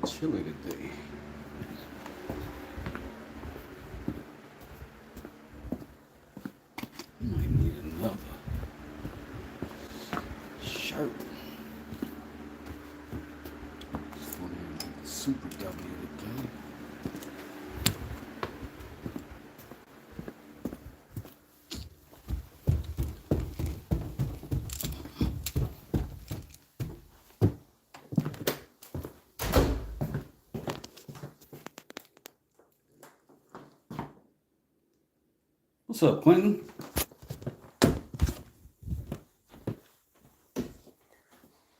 chilly today. Might need another shirt. Super W today. What's up, Quentin?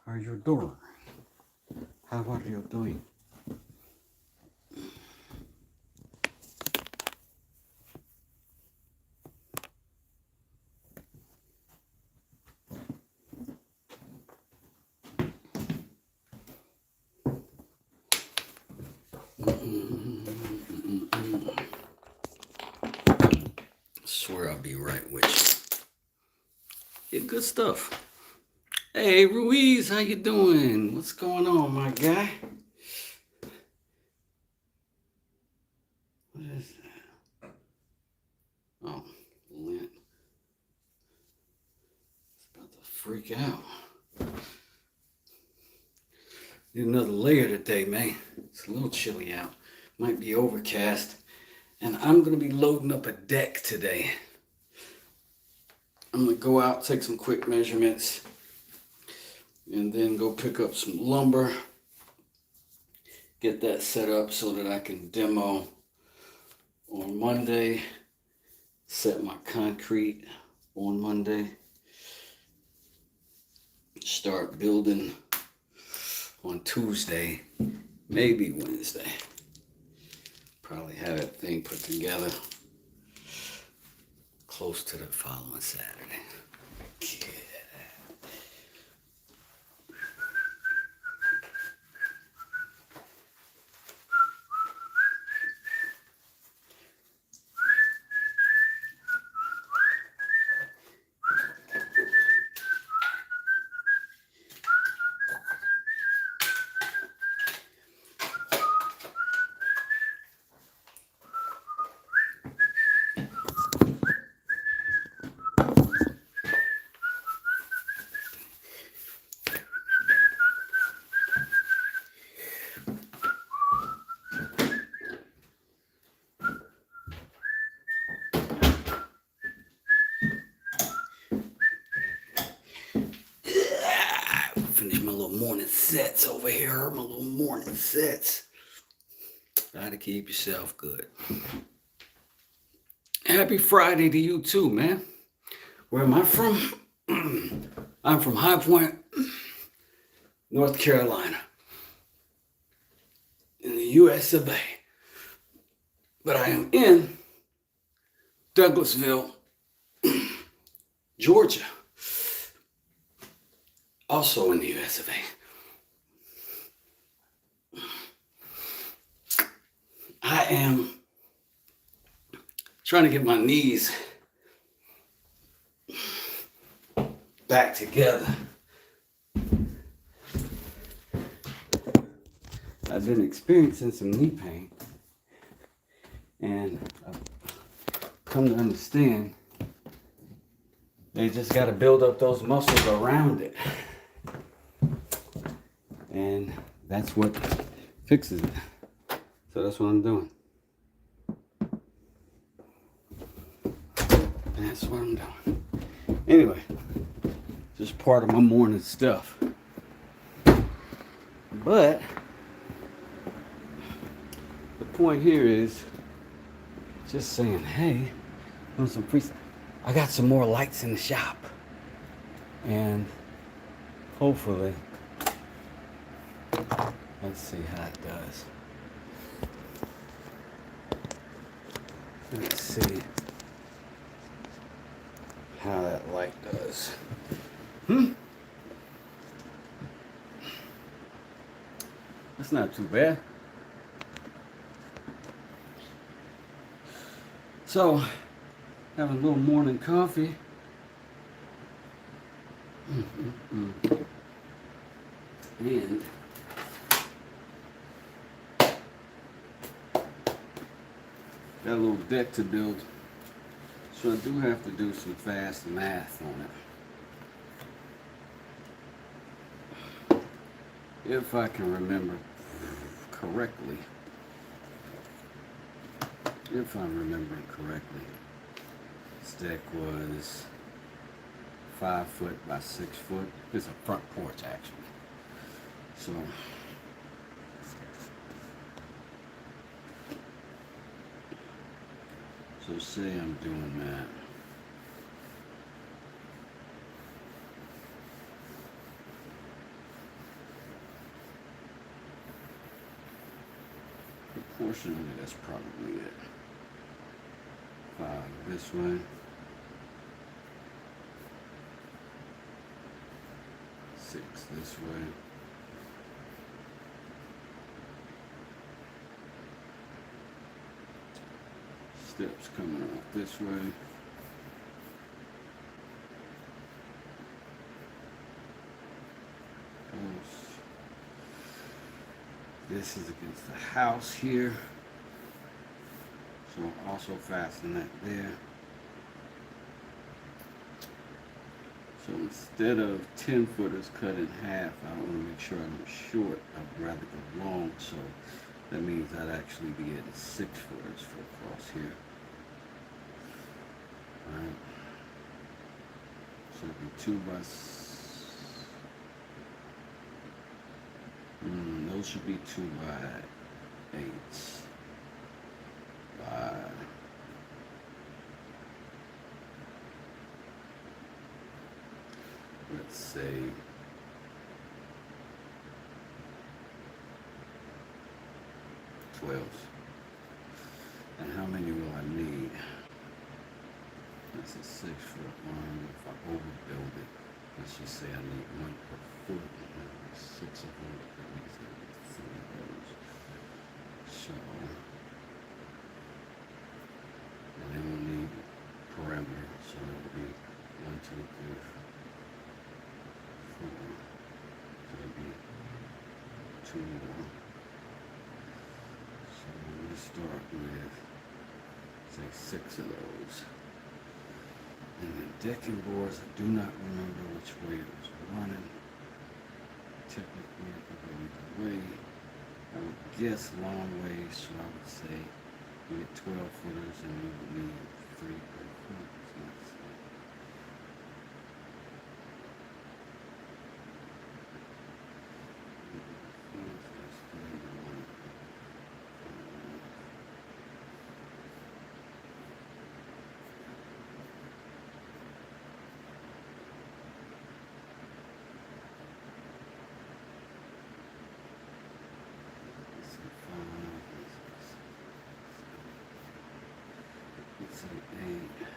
How are you doing? How are you doing? Swear I'll be right with you. Yeah, good stuff. Hey, Ruiz, how you doing? What's going on, my guy? What is that? Oh, lint. It's about to freak out. Need another layer today, man. It's a little chilly out. Might be overcast. And I'm going to be loading up a deck today. I'm going to go out, take some quick measurements, and then go pick up some lumber. Get that set up so that I can demo on Monday. Set my concrete on Monday. Start building on Tuesday, maybe Wednesday. Probably have that thing put together close to the following Saturday. Yeah. Finish my little morning sets over here. My little morning sets. Try to keep yourself good. Happy Friday to you too, man. Where am I from? I'm from High Point, North Carolina, in the US of A. But I am in Douglasville, Georgia, also in the US of A. I am trying to get my knees back together. I've been experiencing some knee pain, and I've come to understand they just got to build up those muscles around it, and that's what fixes it. So that's what I'm doing. That's what I'm doing. Anyway, just part of my morning stuff. But the point here is just saying, hey, doing some freestyle. I got some more lights in the shop, and hopefully, let's see how it does. Let's see how that light does. That's not too bad. So, having a little morning coffee. And Got a little deck to build. So I do have to do some fast math on it. If I can remember correctly. If I'm remembering correctly. This deck was 5 foot by 6 foot. It's a front porch actually. So say I'm doing that. Proportionally, that's probably it. 5 this way. 6 this way. Steps coming off this way. This is against the house here. So I'll also fasten that there. So instead of 10 footers cut in half, I want to make sure I'm short. I'd rather go long, so that means I'd actually be getting 6 footers for across here. Alright. So it'd be 2 by those should be 2 by 8s. By let's say 12s. And how many will I need? That's a 6 foot one. If I overbuild it, let's just say I need 1 per foot. 6 of them, that means I need 3 of those. So, and then we'll need perimeter. So it'll be 1, 2, 3, 4. So it'll be 2 more. So we'll start with, say, 6 of those. And then decking boards, I do not remember which way it was running. Typically, it could go either way. I would guess long way, so I would say you get 12 footers and you would need 3 per foot. So let's see. Let's say 8.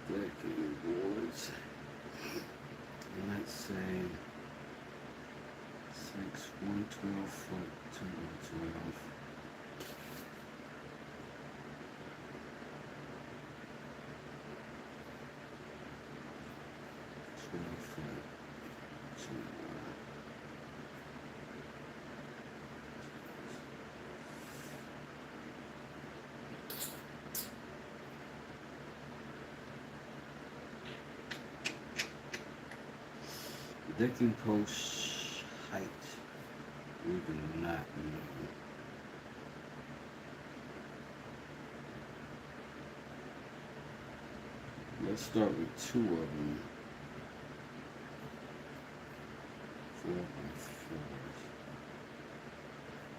Decking boards. And let's say 6, 1 12 foot, 2 by 12. 12 foot, 2 by. Decking post height, we do not know. Let's start with 2 of them. 4 by 4s,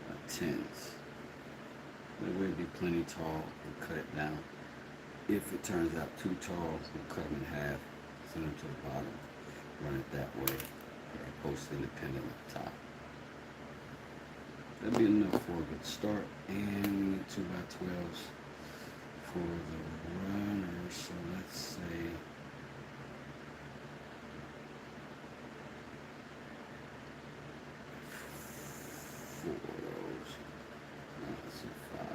by 10s. That way it'd be plenty tall. We'll cut it down. If it turns out too tall, we'll cut them in half, send them to the bottom. Run it that way, post independent at the top. That'd be enough for a good start. And we need 2 by 12s for the runner. So let's say 4 of those. Let's see, 5.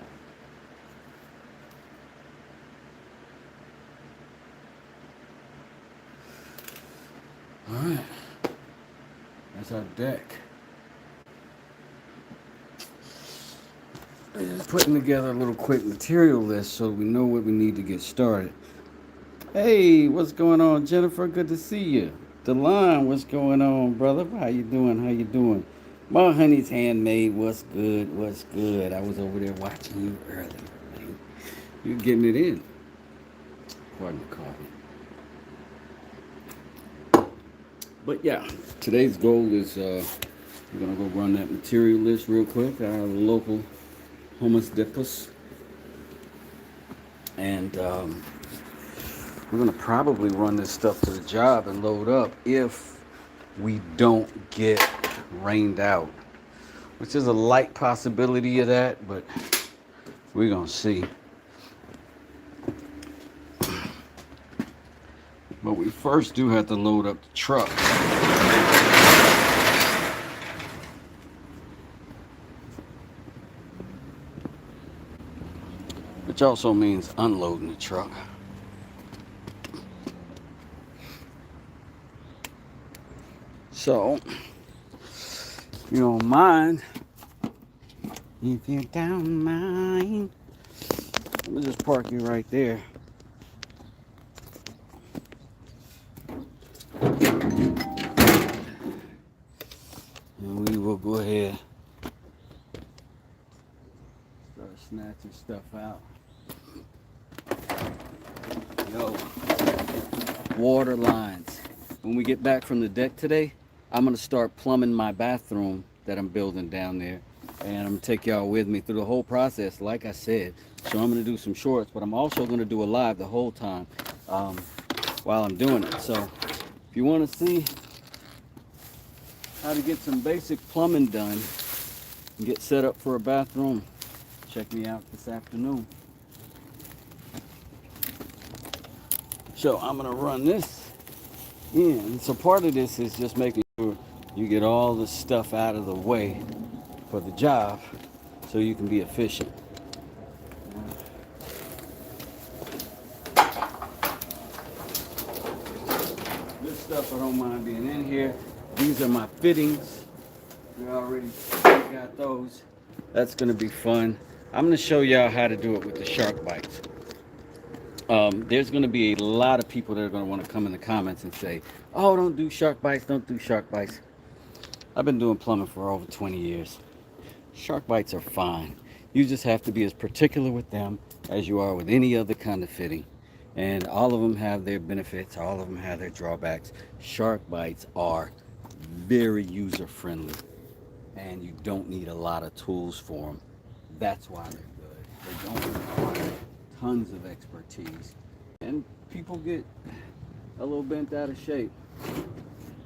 All right. Here's our deck. Just putting together a little quick material list so we know what we need to get started. Hey, what's going on, Jennifer? Good to see you. DeLon, what's going on, brother? How you doing? How you doing? My honey's handmade. What's good? What's good? I was over there watching you earlier, man. You getting it in. Pardon the coffee. But yeah, today's goal is we're gonna go run that material list real quick. Our local hummus dippers, and we're gonna probably run this stuff to the job and load up if we don't get rained out, which is a light possibility of that, but we're gonna see. But we first do have to load up the truck. Which also means unloading the truck. So, if you don't mind, I'm gonna just park you right there. And we will go ahead start snatching stuff out. Yo, water lines. When we get back from the deck today, I'm gonna start plumbing my bathroom that I'm building down there, and I'm gonna take y'all with me through the whole process, like I said. So I'm gonna do some shorts, but I'm also gonna do a live the whole time while I'm doing it. So if you want to see how to get some basic plumbing done and get set up for a bathroom, check me out this afternoon. So I'm gonna run this in. So part of this is just making sure you get all the stuff out of the way for the job so you can be efficient. This stuff I don't mind being in here. These are my fittings. We already got those. That's gonna be fun. I'm gonna show y'all how to do it with the shark bites. There's going to be a lot of people that are going to want to come in the comments and say, oh, don't do shark bites, don't do shark bites. I've been doing plumbing for over 20 years. Shark bites are fine. You just have to be as particular with them as you are with any other kind of fitting. And all of them have their benefits, all of them have their drawbacks. Shark bites are very user friendly, and you don't need a lot of tools for them. That's why they're good. They don't require tons of expertise, and people get a little bent out of shape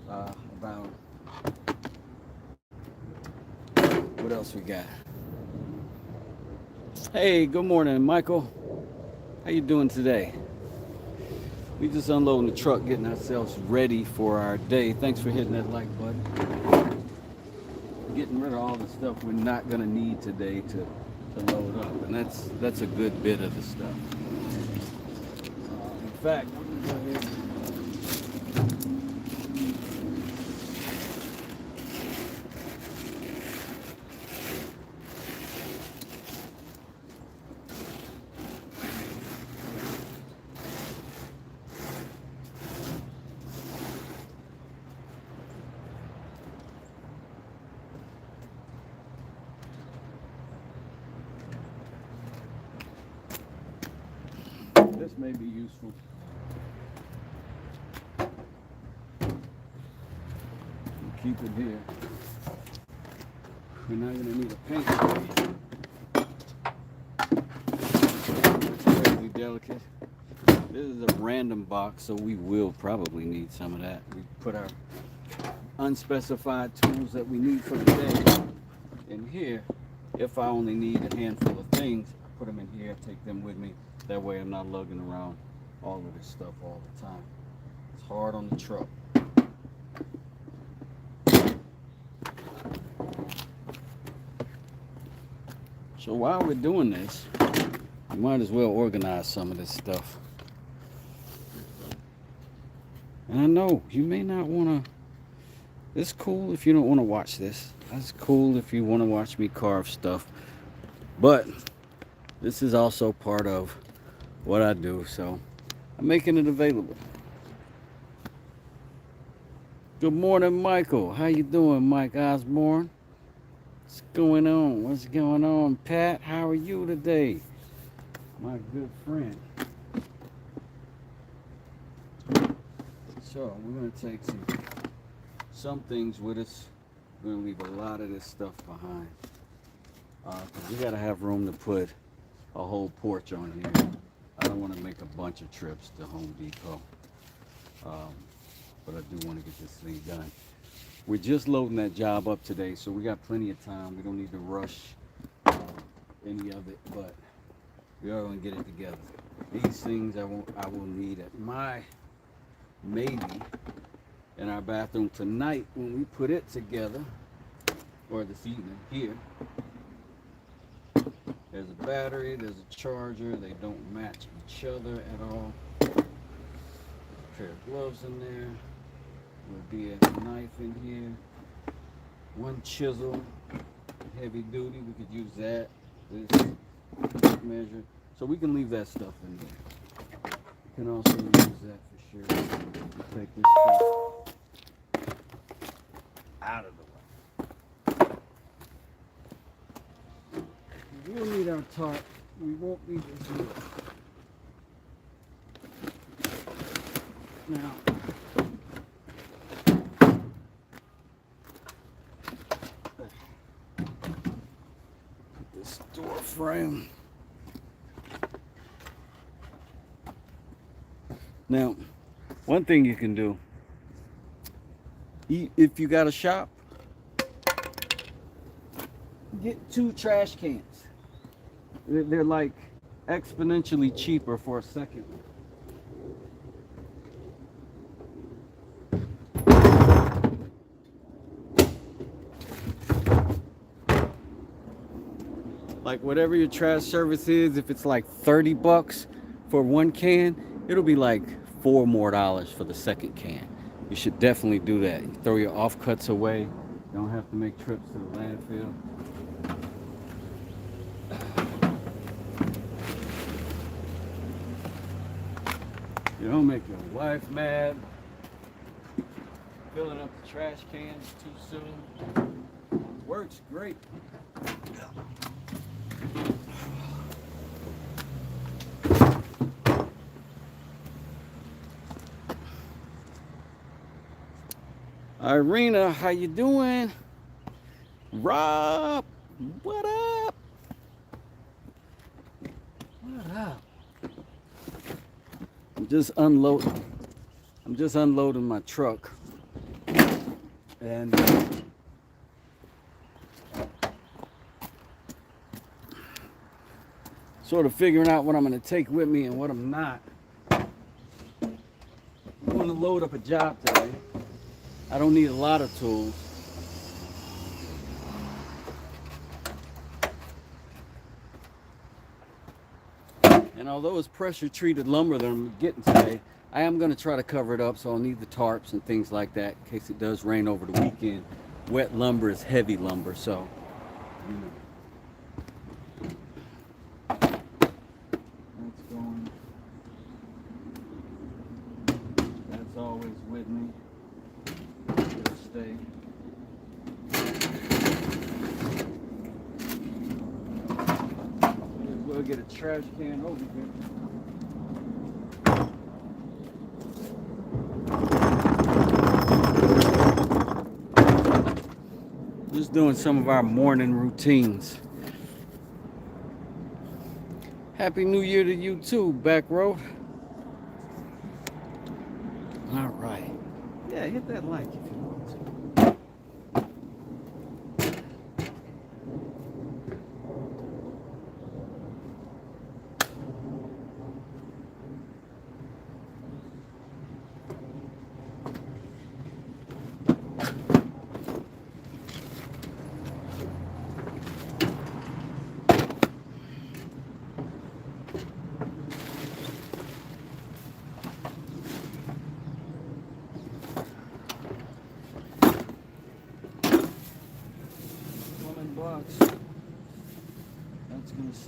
about what else we got. Hey, good morning, Michael. How you doing today? We just unloading the truck, getting ourselves ready for our day. Thanks for hitting that like button. Getting rid of all the stuff we're not gonna need today to load up, and that's a good bit of the stuff. In fact, I'm gonna go ahead. This may be useful. Keep it here. We're not going to need a paint spray. It's crazy delicate. This is a random box, so we will probably need some of that. We put our unspecified tools that we need for the day in here. If I only need a handful of things, I put them in here, take them with me. That way I'm not lugging around all of this stuff all the time. It's hard on the truck. So while we're doing this, you might as well organize some of this stuff. And I know you may not want to It's cool if you don't want to watch this. It's cool if you want to watch me carve stuff. But this is also part of what I do, so I'm making it available. Good morning, Michael. How you doing, Mike Osborne? What's going on? What's going on, Pat? How are you today? My good friend. So we're gonna take some things with us. We're gonna leave a lot of this stuff behind. 'Cause we gotta have room to put a whole porch on here. I don't want to make a bunch of trips to Home Depot, um, but I do want to get this thing done. We're just loading that job up today, so we got plenty of time. We don't need to rush any of it, but we are going to get it together. These things I will need at my maybe in our bathroom tonight when we put it together, or this evening here. There's a battery, there's a charger, they don't match each other at all. A pair of gloves in there, will be a knife in here, one chisel, heavy duty, we could use that, this measure, so we can leave that stuff in there. We can also use that for sure. We'll take this stuff out of the way. We'll need our tarp. We won't need this here. Now, this door frame. Now, one thing you can do, if you got a shop, get 2 trash cans. They're like exponentially cheaper for a second. Like whatever your trash service is, if it's like $30 for 1 can, it'll be like $4 more for the second can. You should definitely do that. You throw your offcuts away. You don't have to make trips to the landfill. You don't make your wife mad. Filling up the trash cans too soon. Works great. Irina, how you doing? Rob, what up? What up? I'm just unloading my truck. And sort of figuring out what I'm going to take with me and what I'm not. I'm going to load up a job today. I don't need a lot of tools. And although it's pressure treated lumber that I'm getting today, I am going to try to cover it up, so I'll need the tarps and things like that in case it does rain over the weekend. Wet lumber is heavy lumber, so you know. That's going. That's always with me. It'll stay. We'll get a trash can over here. Just doing some of our morning routines. Happy New Year to you too, back row. All right. Yeah, hit that like if you want to.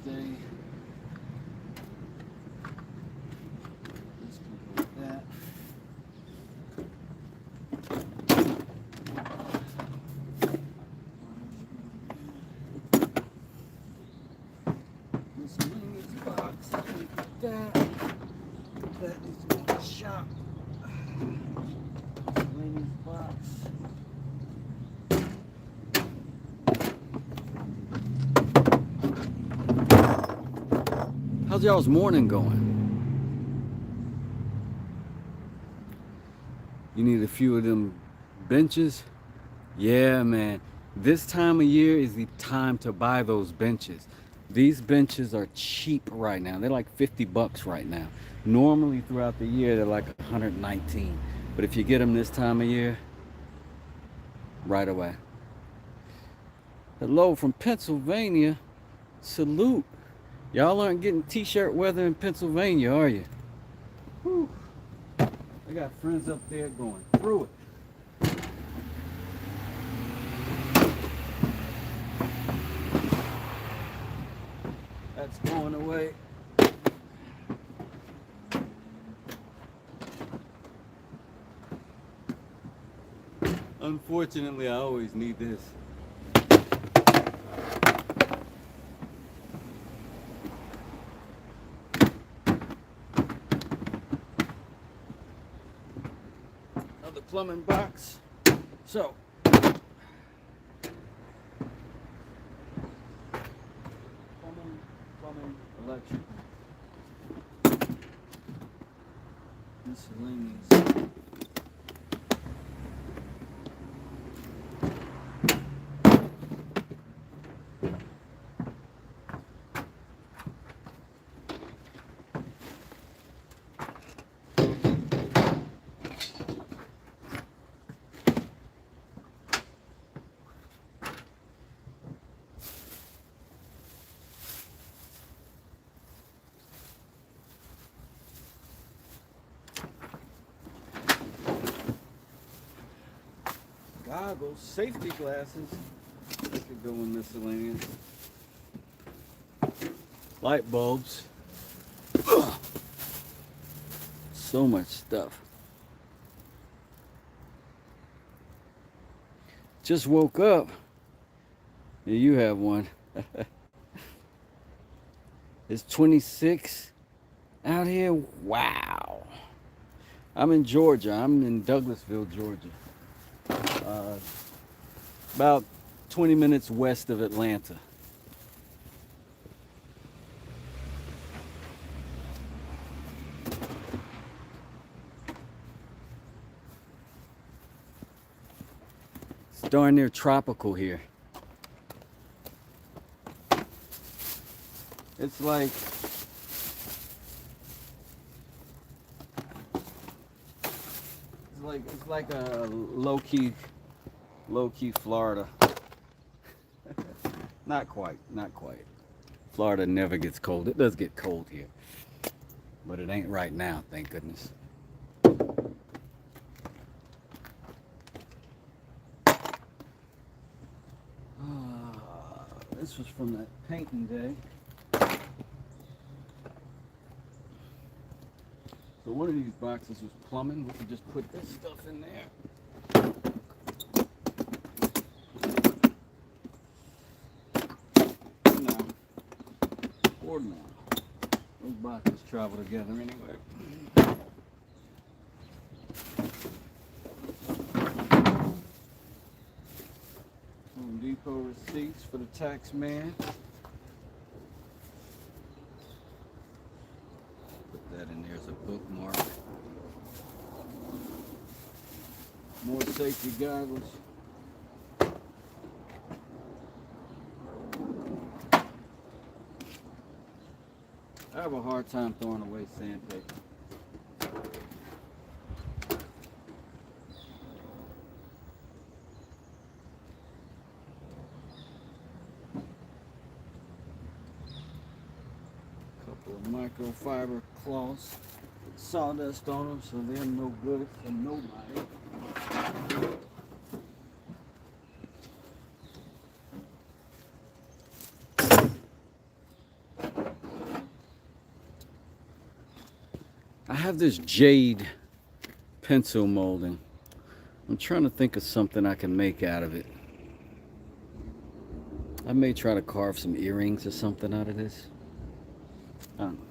Wednesday. This can go with that. Miscellaneous box. That. That needs to go in the shop. Miscellaneous box. How's y'all's morning going? You need a few of them benches? Yeah, man. This time of year is the time to buy those benches. These benches are cheap right now. They're like 50 bucks right now. Normally throughout the year, they're like 119. But if you get them this time of year, right away. Hello from Pennsylvania. Salute. Y'all aren't getting t-shirt weather in Pennsylvania, are you? Whew. I got friends up there going through it. That's going away. Unfortunately, I always need this. Another plumbing box. So, plumbing, electric, miscellaneous. Goggles, safety glasses. That could go in miscellaneous. Light bulbs. Ugh. So much stuff. Just woke up. Yeah, you have one. It's 26 out here. Wow. I'm in Georgia. I'm in Douglasville, Georgia. About 20 minutes west of Atlanta. It's darn near tropical here. It's like a low-key Florida. Not quite. Florida never gets cold. It does get cold here, but it ain't right now, thank goodness. This was from that painting day. So one of these boxes was plumbing. We could just put this stuff in there. Or no. Those boxes travel together anyway. Home Depot receipts for the tax man. Put that in there as a bookmark. More safety goggles. I have a hard time throwing away sandpaper. Couple of microfiber cloths, sawdust on them, so they're no good for nobody. I have this jade pencil molding. I'm trying to think of something I can make out of it. I may try to carve some earrings or something out of this. I don't know.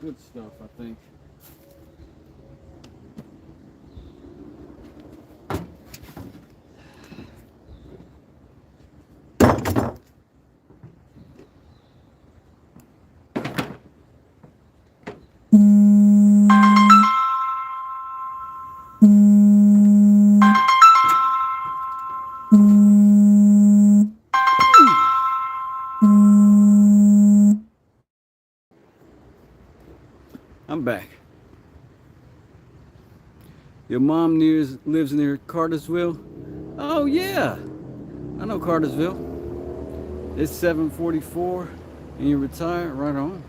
Good stuff, I think. I'm back. Your mom lives near Cartersville? Oh, yeah. I know Cartersville. It's 7:44 and you're retired? Right on.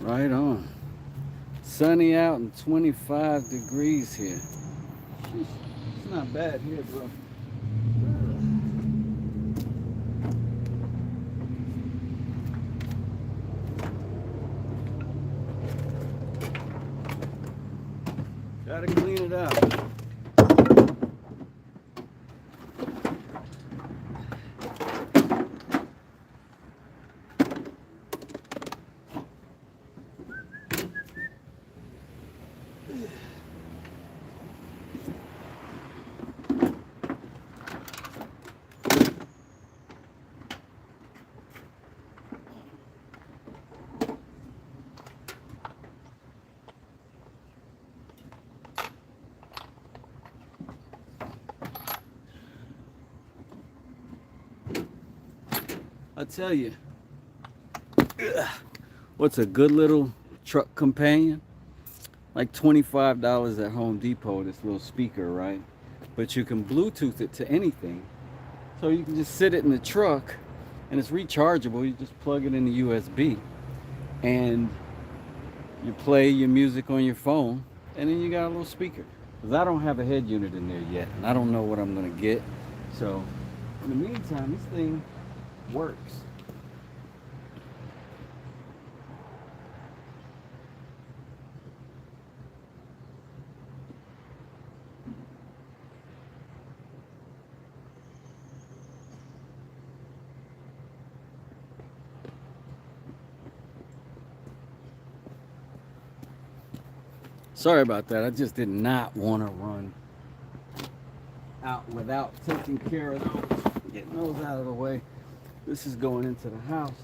Right on. Sunny out and 25 degrees here. It's not bad here, bro. Gotta clean it out. I tell you, what's a good little truck companion? Like $25 at Home Depot, this little speaker, right? But you can Bluetooth it to anything. So you can just sit it in the truck and it's rechargeable. You just plug it in the USB and you play your music on your phone and then you got a little speaker. Because I don't have a head unit in there yet and I don't know what I'm going to get. So in the meantime, this thing works. Sorry about that. I just did not want to run out without taking care of those, getting those out of the way. This is going into the house.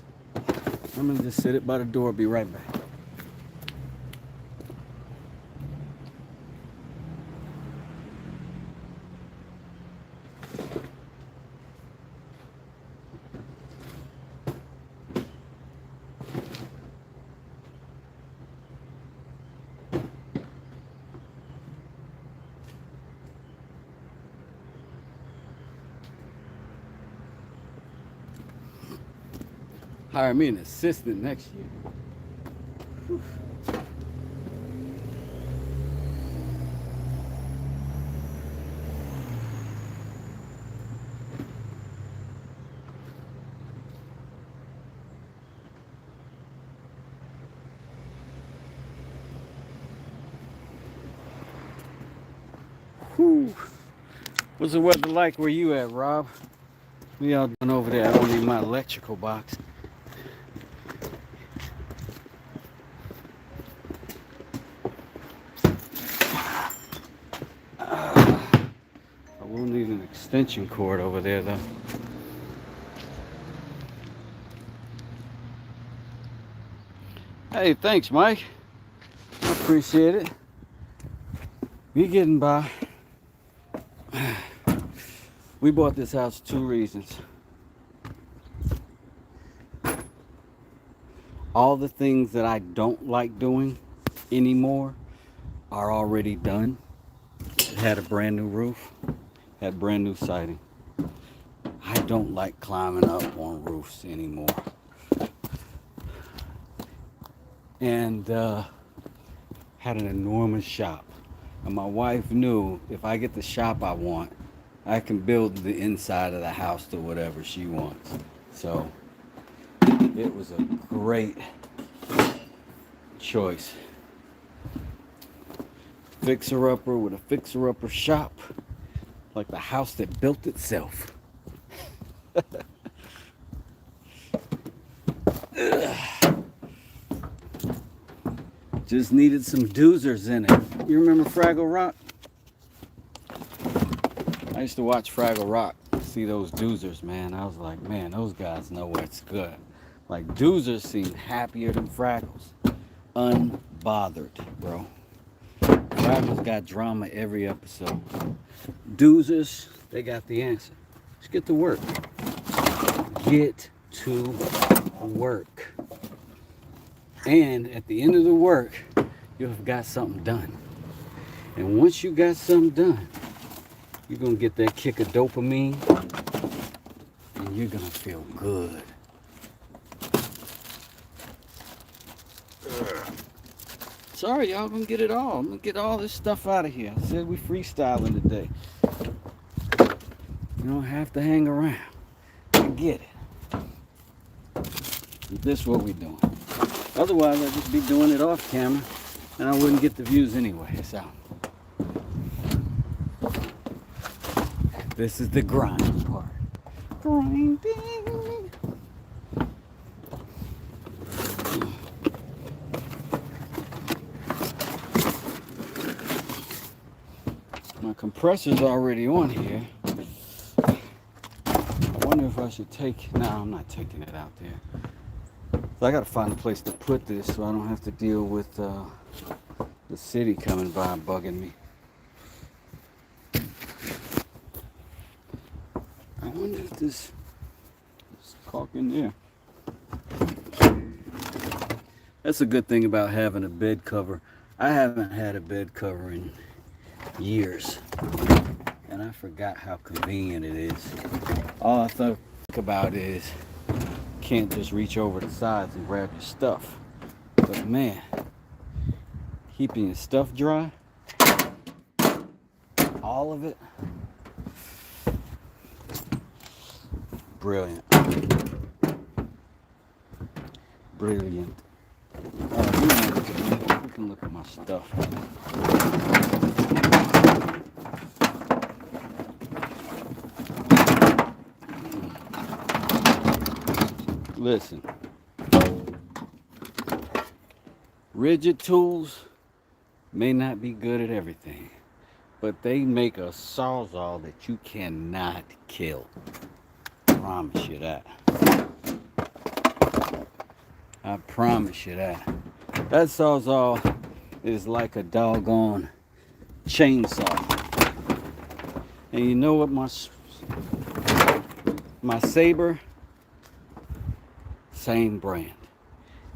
I'm going to just sit it by the door. Be right back. Hire me an assistant next year. Whew. Whew. What's the weather like where you at, Rob? What y'all doing over there? I don't need my electrical box. I will need an extension cord over there though. Hey, thanks, Mike. I appreciate it. We getting by. We bought this house for 2 reasons. All the things that I don't like doing anymore are already done. It had a brand new roof, had brand new siding. I don't like climbing up on roofs anymore. And had an enormous shop. And my wife knew if I get the shop I want, I can build the inside of the house to whatever she wants. So It was a great choice. Fixer-upper with a fixer-upper shop, like the house that built itself. Just needed some doozers in it. You remember Fraggle Rock? I used to watch Fraggle Rock, see those doozers, man. I was like, man, those guys know what's good. Like, doozers seem happier than Fraggles. Unbothered, bro. Fraggles got drama every episode. Doozers, they got the answer. Just get to work. Get to work. And at the end of the work, you'll have got something done. And once you got something done, you're going to get that kick of dopamine, and you're going to feel good. Sorry, y'all gonna get it all. I'm gonna get all this stuff out of here. I said we freestyling today. You don't have to hang around. I get it. This is what we're doing. Otherwise, I'd just be doing it off camera, and I wouldn't get the views anyway. So, this is the grind part. Grinding. My compressor's already on here. I wonder if I should take... No, I'm not taking it out there. So I gotta find a place to put this so I don't have to deal with the city coming by and bugging me. I wonder if there's caulk in there. That's a good thing about having a bed cover. I haven't had a bed cover in years, and I forgot how convenient it is. All I think about is can't just reach over the sides and grab your stuff. But man, keeping your stuff dry, all of it, brilliant. Brilliant. We can look at my stuff. Listen, rigid tools may not be good at everything, but they make a sawzall that you cannot kill. I promise you that. I promise you that. That sawzall is like a doggone chainsaw. And you know what, my saber, same brand.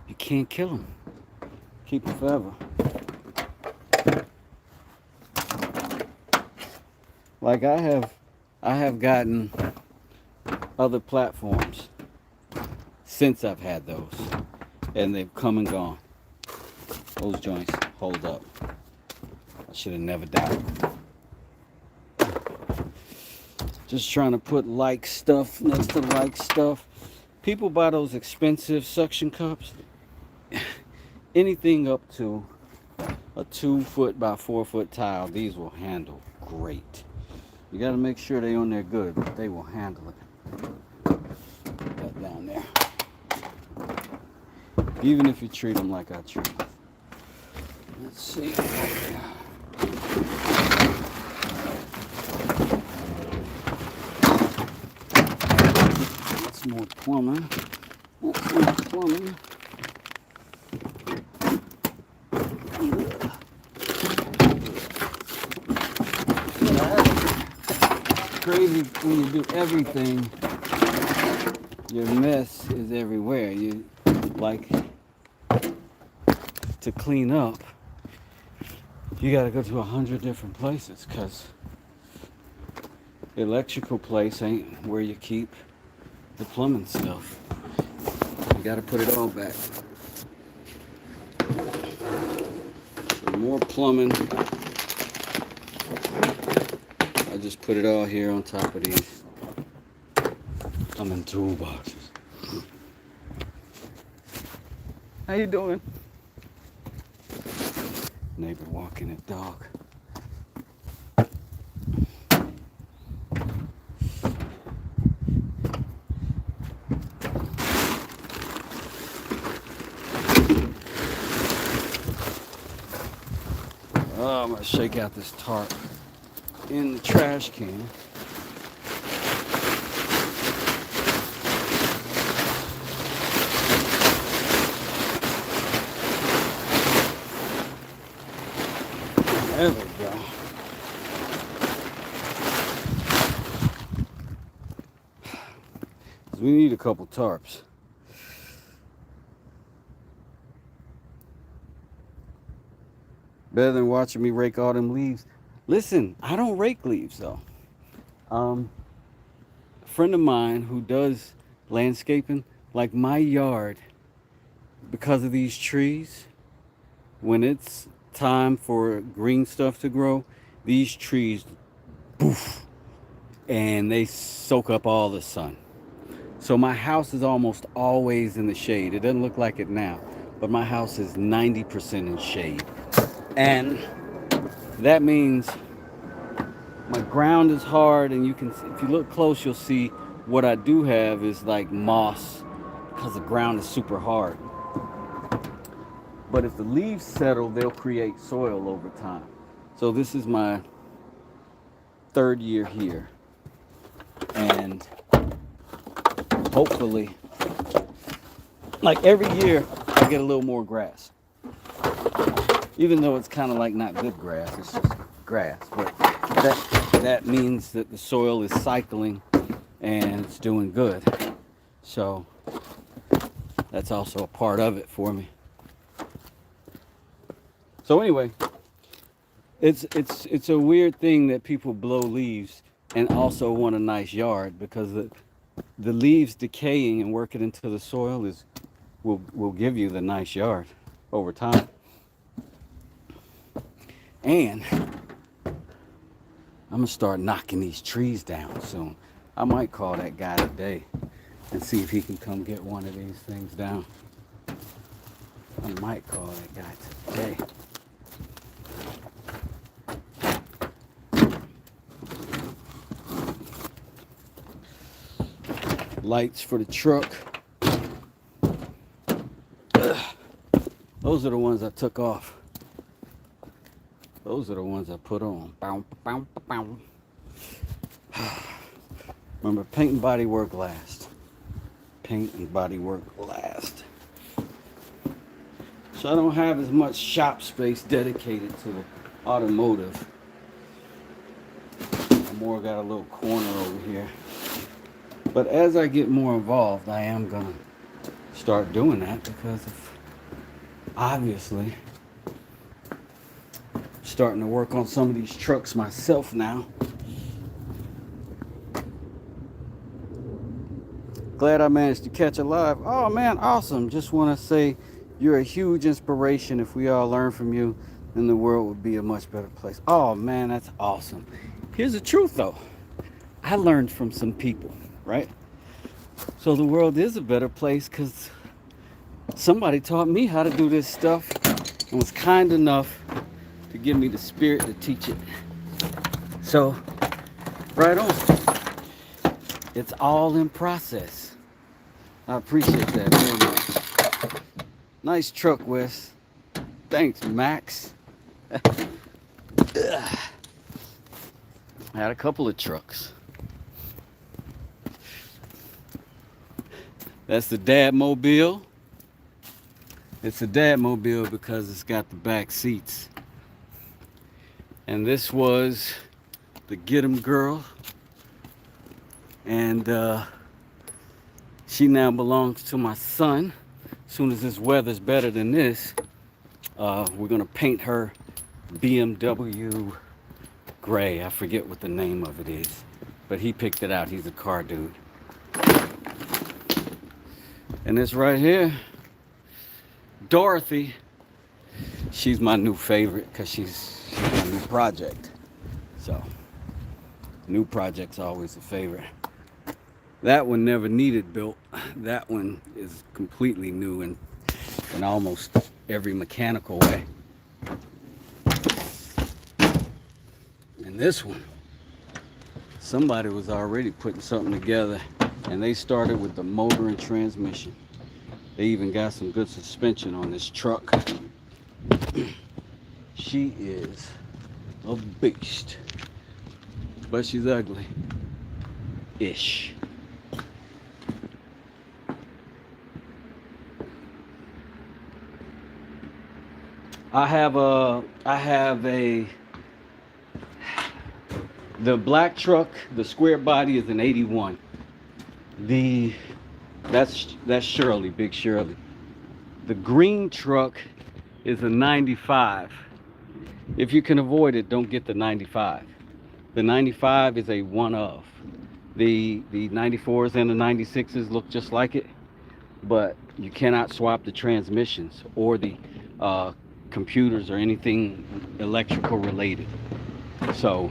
You can't kill them. Keep them forever. Like I have gotten other platforms since I've had those, and they've come and gone. Those joints hold up. I should have never died. Just trying to put like stuff next to like stuff. People buy those expensive suction cups. Anything up to a 2 foot by 4 foot tile, these will handle great. You got to make sure they're on there good, but they will handle it. Put that down there. Even if you treat them like I treat them. Let's see. That's more plumbing. That's more plumbing. Crazy when you do everything, your mess is everywhere. You like to clean up, you gotta go to 100 different places, because the electrical place ain't where you keep the plumbing stuff. You gotta put it all back. So more plumbing. I just put it all here on top of these plumbing toolboxes. How you doing? Neighbor walking his dog. Oh, I'm gonna shake out this tarp in the trash can. There we go. We need a couple tarps. Better than watching me rake all them leaves. Listen, I don't rake leaves though. A friend of mine who does landscaping, like my yard, because of these trees, when it's time for green stuff to grow, these trees, poof, and they soak up all the sun. So my house is almost always in the shade. It doesn't look like it now, but my house is 90% in shade. And that means my ground is hard, and you can, if you look close, you'll see what I do have is like moss because the ground is super hard. But if the leaves settle, they'll create soil over time. So this is my third year here. And hopefully, like every year, I get a little more grass. Even though it's kind of like not good grass, it's just grass. But that means that the soil is cycling and it's doing good. So that's also a part of it for me. So anyway, it's a weird thing that people blow leaves and also want a nice yard, because the leaves decaying and working into the soil will give you the nice yard over time. And I'm gonna start knocking these trees down soon. I might call that guy today and see if he can come get one of these things down. I might call that guy today. Lights for the truck. Those are the ones I took off. Those are the ones I put on. Remember, paint and body work last. Paint and body work last. So I don't have as much shop space dedicated to the automotive. I more got a little corner over here. But as I get more involved, I am gonna start doing that, because of, obviously, starting to work on some of these trucks myself now. Glad I managed to catch a live. Oh man, awesome. Just want to say you're a huge inspiration. If we all learn from you, then the world would be a much better place. Oh man, that's awesome. Here's the truth though. I learned from some people, right? So the world is a better place because somebody taught me how to do this stuff and was kind enough to give me the spirit to teach it. So, right on. It's all in process. I appreciate that very much. Nice truck, Wes. Thanks, Max. I had a couple of trucks. That's the Dad Mobile. It's a Dad Mobile because it's got the back seats. And this was the Get 'em girl. And she now belongs to my son. As soon as this weather's better than this, we're gonna paint her BMW gray. I forget what the name of it is, but he picked it out. He's a car dude. And this right here, Dorothy, she's my new favorite because she's my new project. So, new project's always a favorite. That one never needed built. That one is completely new and in almost every mechanical way. And this one, somebody was already putting something together, and they started with the motor and transmission. They even got some good suspension on this truck. She is a beast, but she's ugly-ish. I have the black truck, the square body is an 81. That's Shirley, Big Shirley. The green truck is a 95. If you can avoid it, don't get the 95. The 95 is a one of. The 94s and the 96s look just like it, but you cannot swap the transmissions or the computers or anything electrical related. So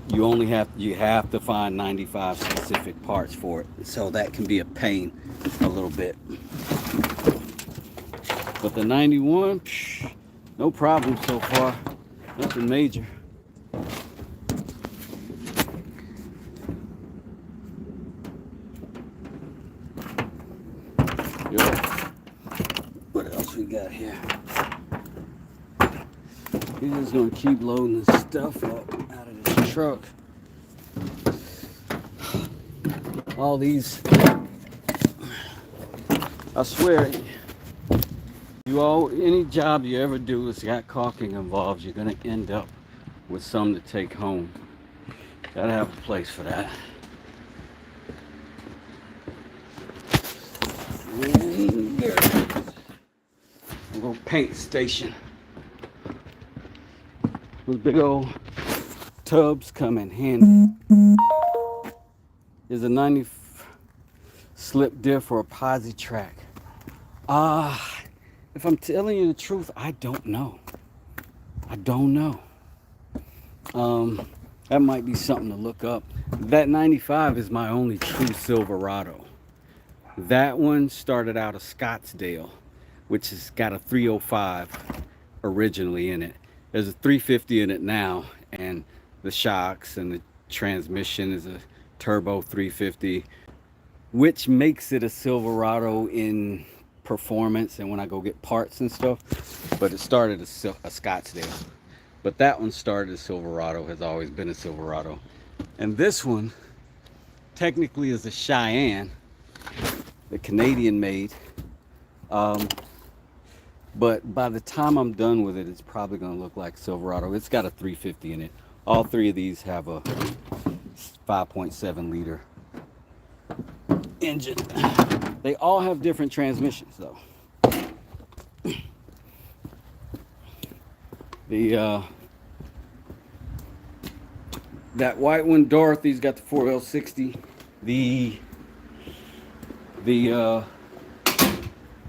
you have to find 95 specific parts for it. So that can be a pain a little bit. But the 91, no problem so far. Nothing major. Yo, what else we got here? We're just gonna keep loading this stuff up out of this truck. All these, I swear, any job you ever do that's got caulking involved, you're gonna end up with some to take home. Gotta have a place for that. And there it is. I'm gonna paint station. Those big old tubs come in handy. There's a 90 slip diff or a posi track. If I'm telling you the truth, I don't know. That might be something to look up. That 95 is my only true Silverado. That one started out of Scottsdale, which has got a 305 originally in it. There's a 350 in it now, and the shocks and the transmission is a turbo 350, which makes it a Silverado in performance and when I go get parts and stuff. But it started a Scottsdale. But that one started a Silverado, has always been a Silverado. And this one technically is a Cheyenne, the Canadian made. But by the time I'm done with it, it's probably going to look like Silverado. It's got a 350 in it. All three of these have a 5.7 liter engine. They all have different transmissions though. That white one, Dorothy's got the 4L60. The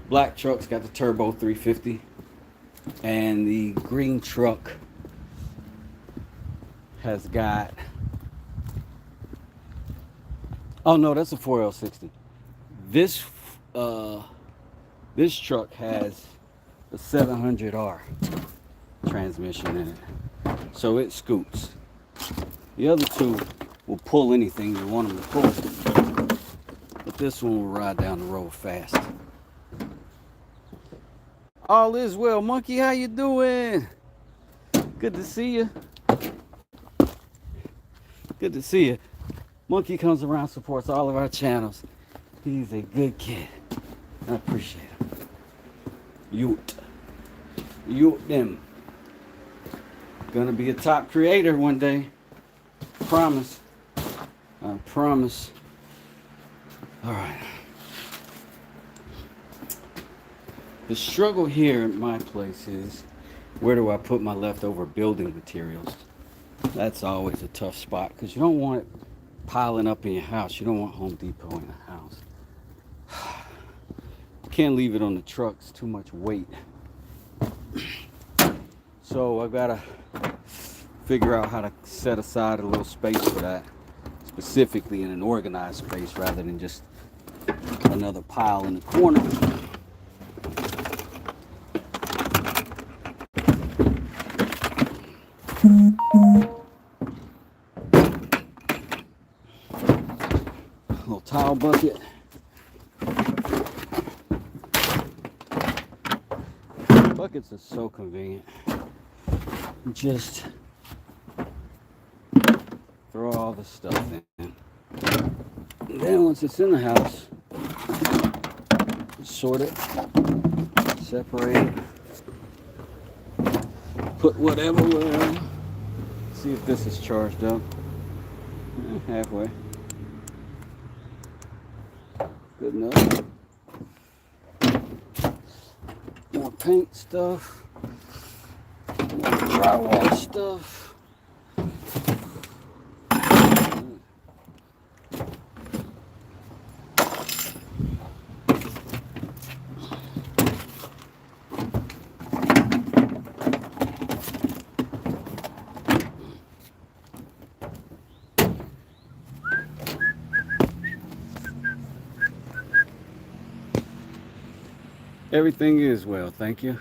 black truck's got the turbo 350, and the green truck has got, oh no, that's a 4L60. This truck has a 700R transmission in it, so it scoots. The other two will pull anything you want them to pull, but this one will ride down the road fast. All is well, Monkey. How you doing? Good to see you. Good to see you. Monkey comes around, supports all of our channels. He's a good kid. I appreciate him. Ute them. Gonna be a top creator one day. Promise. I promise. All right. The struggle here at my place is, where do I put my leftover building materials? That's always a tough spot because you don't want it piling up in your house. You don't want Home Depot in the house. You can't leave it on the truck. It's too much weight. So I've got to figure out how to set aside a little space for that, specifically in an organized space rather than just another pile in the corner. Little towel bucket. Buckets are so convenient. Just throw all the stuff in. And then once it's in the house, sort it, separate it, put whatever wherever. See if this is charged up. Halfway. Good enough. More paint stuff. More drywall stuff. Everything is well, thank you.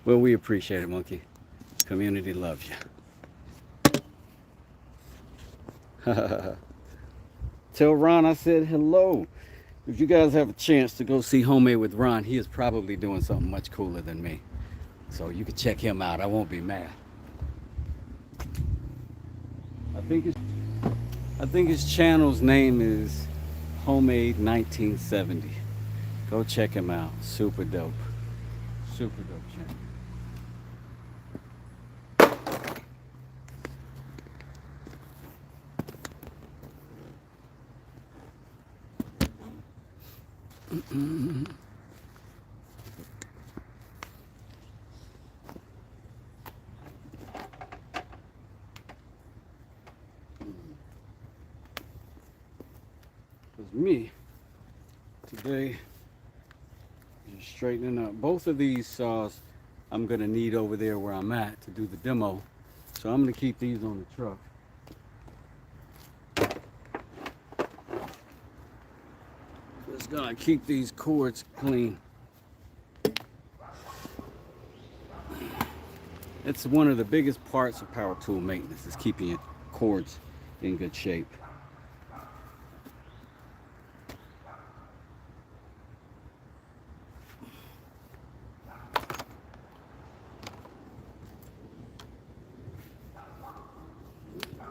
Well, we appreciate it, Monkey. Community loves you. Tell Ron I said hello. If you guys have a chance to go see Homemade with Ron, he is probably doing something much cooler than me. So you can check him out. I won't be mad. I think his channel's name is Homemade 1970. Go check him out. Super dope. Super dope channel. Because me today is straightening up. Both of these saws I'm going to need over there where I'm at to do the demo. So I'm going to keep these on the truck. Just going to keep these cords clean. It's one of the biggest parts of power tool maintenance is keeping your cords in good shape.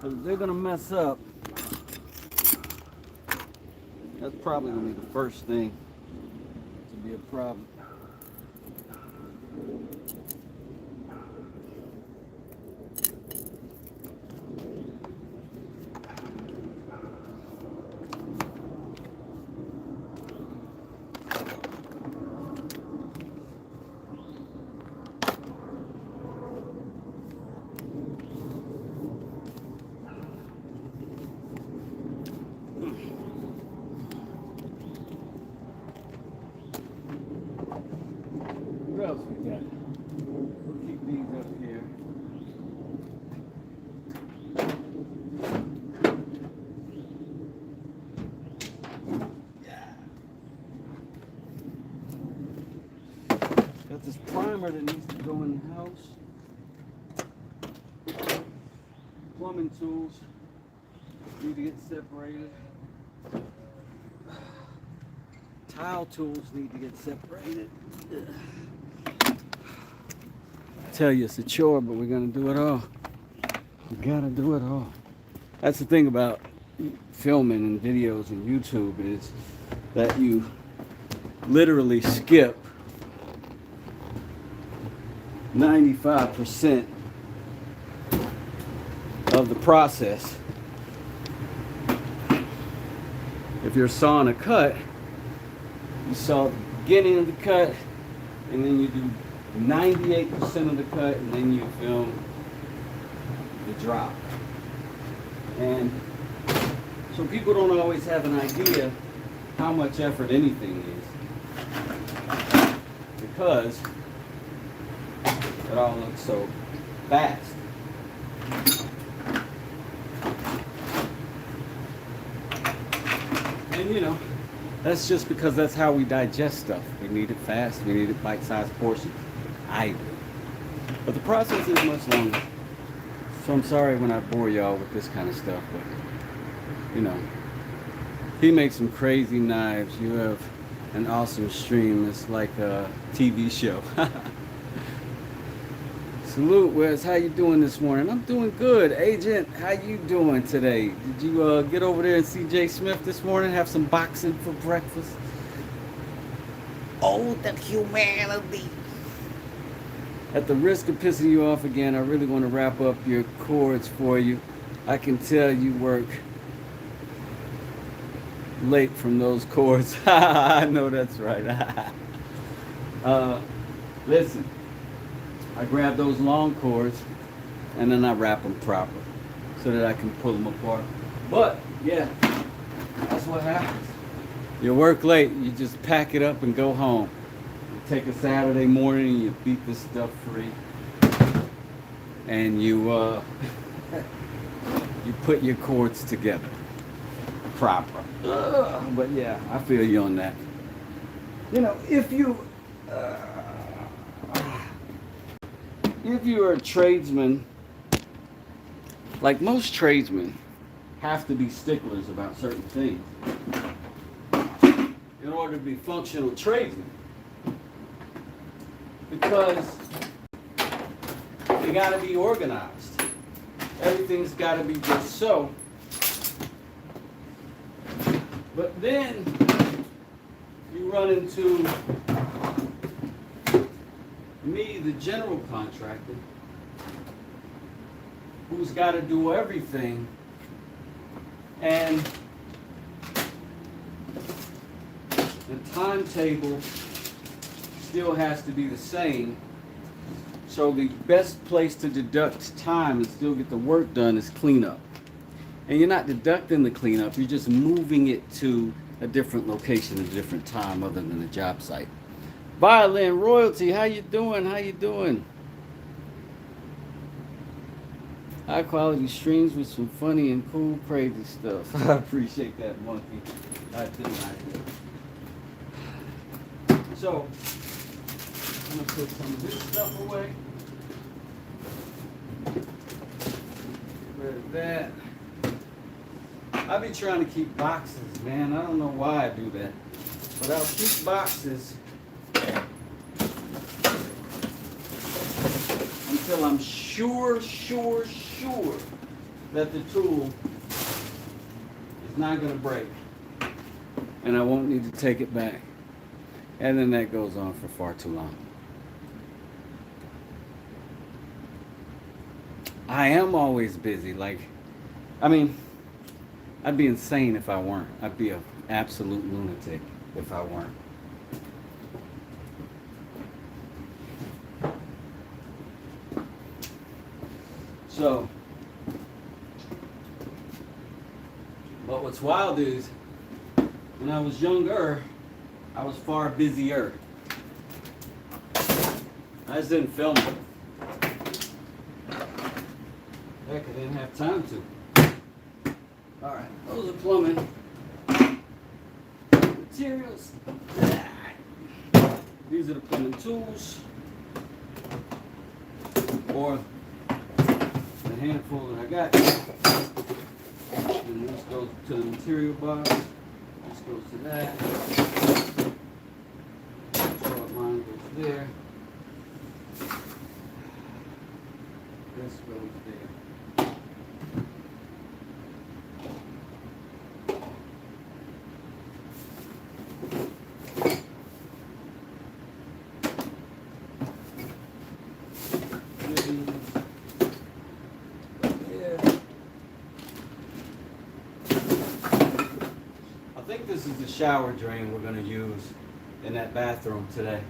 If they're gonna mess up, that's probably gonna be the first thing to be a problem. What else we got? We'll keep these up here. Got this primer that needs to go in the house. Plumbing tools need to get separated. Tile tools need to get separated. Tell you it's a chore, but we're gonna do it all. We gotta do it all. That's the thing about filming and videos and YouTube is that you literally skip 95% of the process. If you're sawing a cut, you saw the beginning of the cut, and then you do 98% of the cut, and then you film the drop. And so people don't always have an idea how much effort anything is, because it all looks so fast. And you know, that's just because that's how we digest stuff. We need it fast, we need it bite-sized portions. I do. But the process is much longer. So I'm sorry when I bore y'all with this kind of stuff, but you know, he makes some crazy knives. You have an awesome stream. It's like a TV show. Salute, Wes. How you doing this morning? I'm doing good. Agent, how you doing today? Did you get over there and see Jay Smith this morning? Have some boxing for breakfast? Oh, the humanity. At the risk of pissing you off again, I really want to wrap up your chords for you. I can tell you work late from those chords. I know that's right. Listen, I grab those long chords and then I wrap them proper so that I can pull them apart. But yeah, that's what happens. You work late, you just pack it up and go home. You take a Saturday morning and you beat this stuff free. And you you put your chords together proper. But yeah, I feel you on that. You know, if you're a tradesman, like most tradesmen have to be sticklers about certain things in order to be functional tradesmen, because they got to be organized. Everything's got to be just so. But then you run into me, the general contractor, who's got to do everything, and the timetable still has to be the same. So the best place to deduct time and still get the work done is cleanup. And you're not deducting the cleanup, you're just moving it to a different location at a different time other than the job site. Violin Royalty, how you doing? How you doing? High quality streams with some funny and cool crazy stuff. I appreciate that, Monkey. I do. So, I'm gonna put some of this stuff away. Get rid of that. I be trying to keep boxes, man. I don't know why I do that. But I'll keep boxes until I'm sure that the tool is not going to break. And I won't need to take it back. And then that goes on for far too long. I am always busy. I'd be insane if I weren't. I'd be an absolute lunatic if I weren't. So, but what's wild is, when I was younger, I was far busier. I just didn't film it. Heck, I didn't have time to. Alright, those are plumbing materials. These are the plumbing tools, or the handful that I got. And this goes to the material box. This goes to that. Short line goes there. This goes there. This is the shower drain we're going to use in that bathroom today.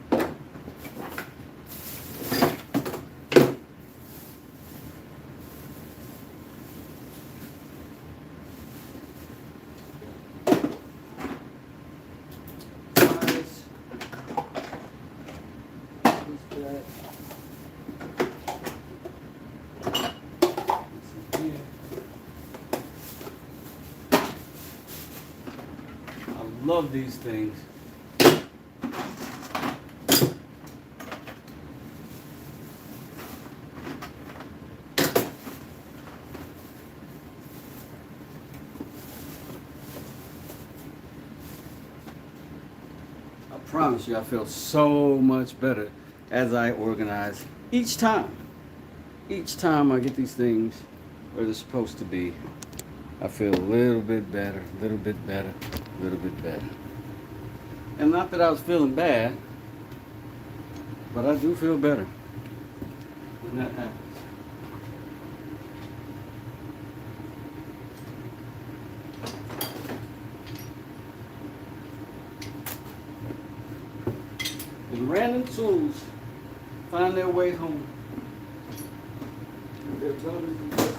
Love these things. promise you, I feel so much better as I organize each time. Each time I get these things where they're supposed to be, I feel a little bit better, a little bit better, a little bit better. And not that I was feeling bad, but I do feel better when that happens. And random tools find their way home. Their brothers and sisters.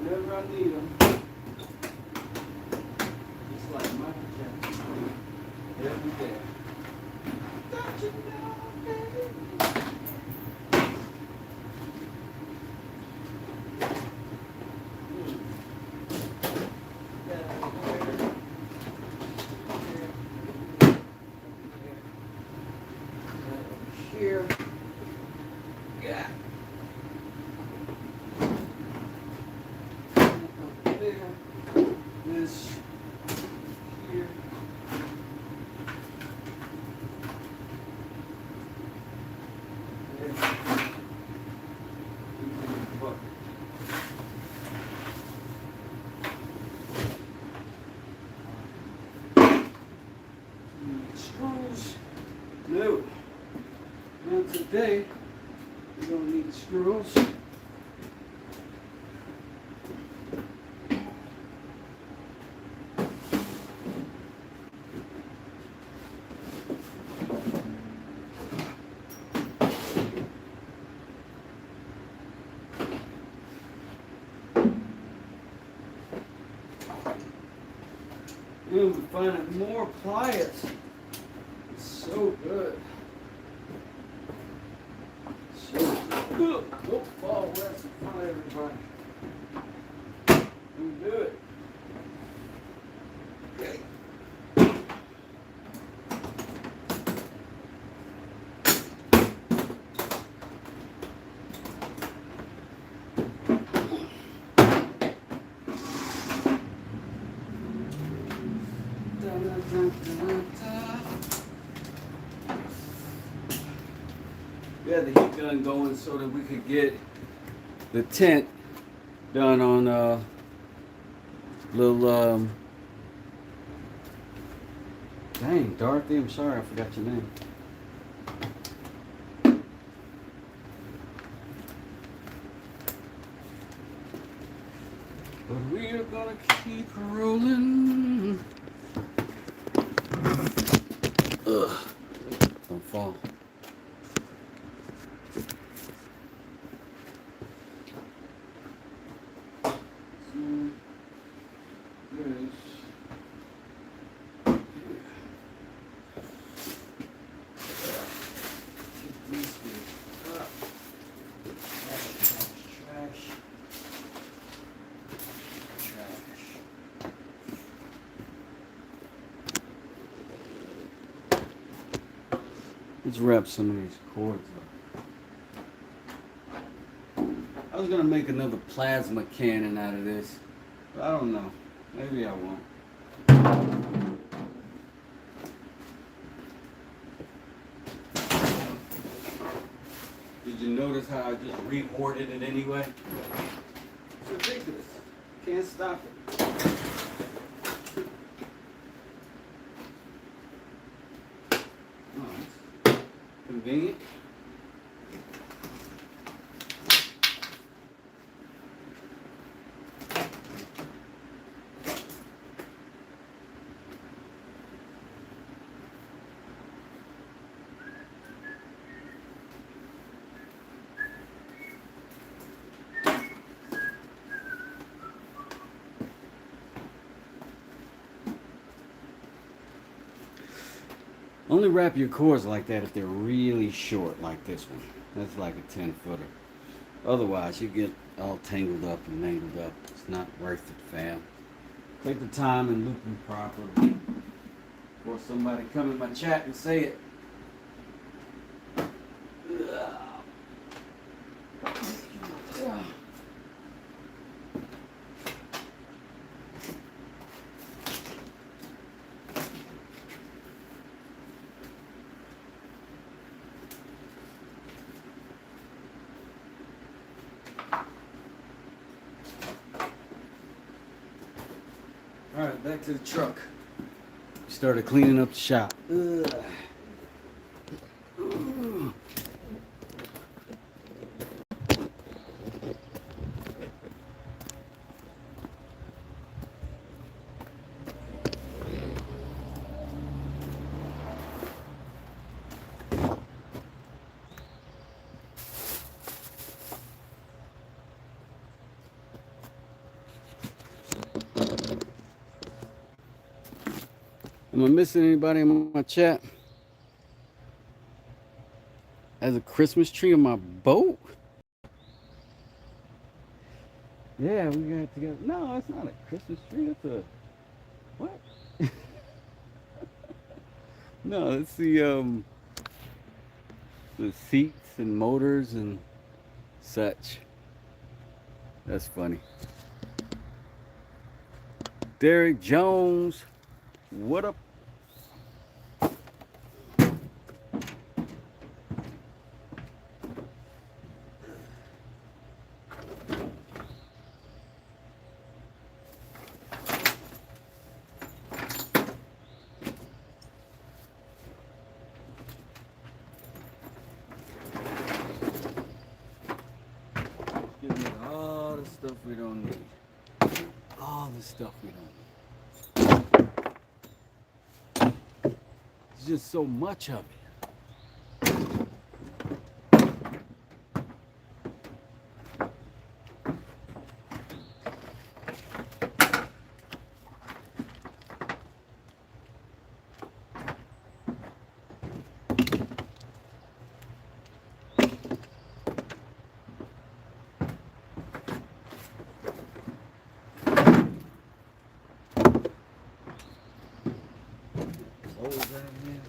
Whenever I need them, just like Michael Jackson, every day. Don't you know, baby? Here, yeah. There, this here. Screws. No. Now today, we're going to need screws. And we're finding more pliers. It's so good. Don't fall west in front of everybody. You do it. Okay. We had the heat gun going so that we could get the tent done on little dang, Dorothy, I'm sorry I forgot your name. But we are gonna keep rolling. Ugh. Don't fall. Let's wrap some of these cords up. I was gonna make another plasma cannon out of this, but I don't know. Maybe I won't. Did you notice how I just re-hoarded it anyway? It's ridiculous. Can't stop it. Convenient. Only wrap your cords like that if they're really short, like this one. That's like a 10-footer. Otherwise, you get all tangled up and mangled up. It's not worth it, fam. Take the time and loop them properly. Or somebody come in my chat and say it. Alright, back to the truck. Started cleaning up the shop. Ugh. Am I missing anybody in my chat? As a Christmas tree on my boat? Yeah, we got it together. No, it's not a Christmas tree. It's a what? No, it's the seats and motors and such. That's funny. Derek Jones, what up? Getting rid of all the stuff we don't need. All the stuff we don't need. There's just so much of it. Close that in.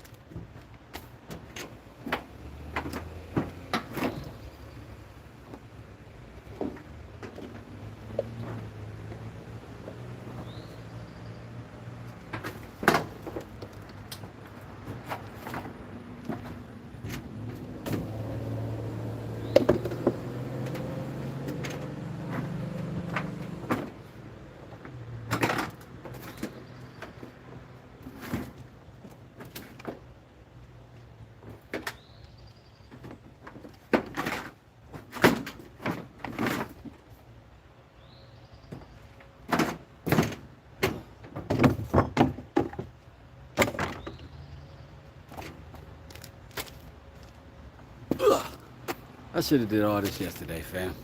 I should have did all this yesterday, fam.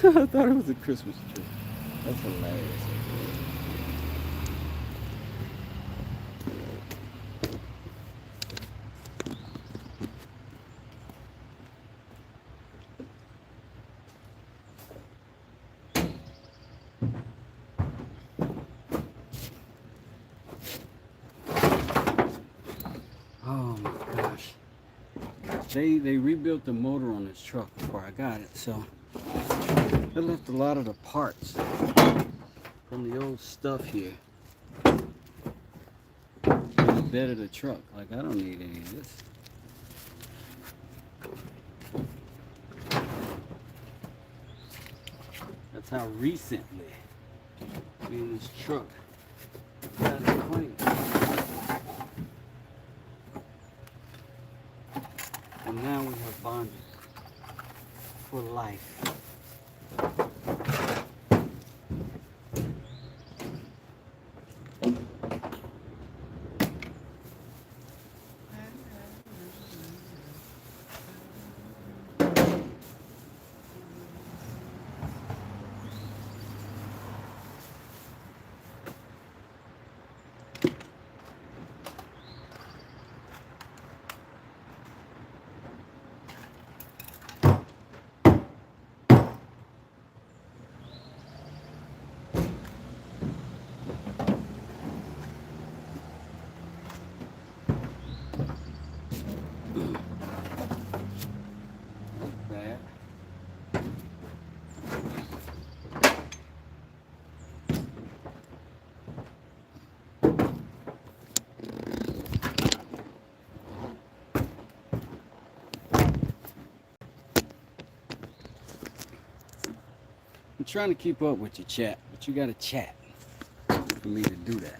I thought it was a Christmas tree. That's hilarious. Oh my gosh. They rebuilt the motor on this truck before I got it, so they left a lot of the parts from the old stuff here in the bed of the truck. Like, I don't need any of this. That's how recently me and this truck got it clean. And now we have bonded for life. I'm trying to keep up with your chat, But you gotta chat for me to do that.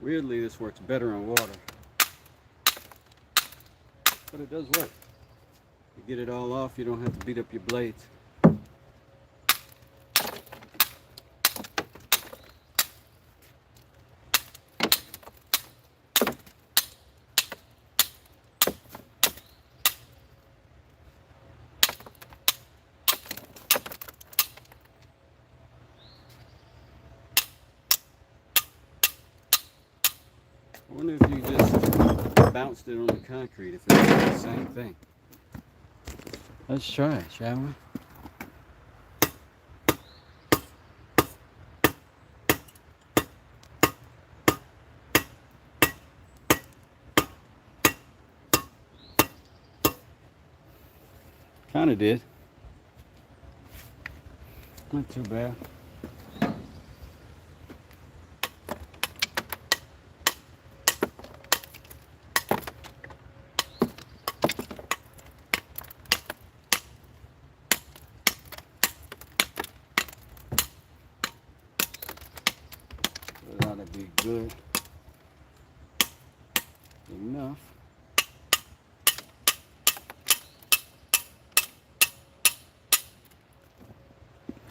Weirdly, this works better on water, but it does work. You get it all off, you don't have to beat up your blades. I wonder if you just bounced it on the concrete, if it's the same thing. Let's try it, shall we? Kinda did. Not too bad. That ought to be good enough.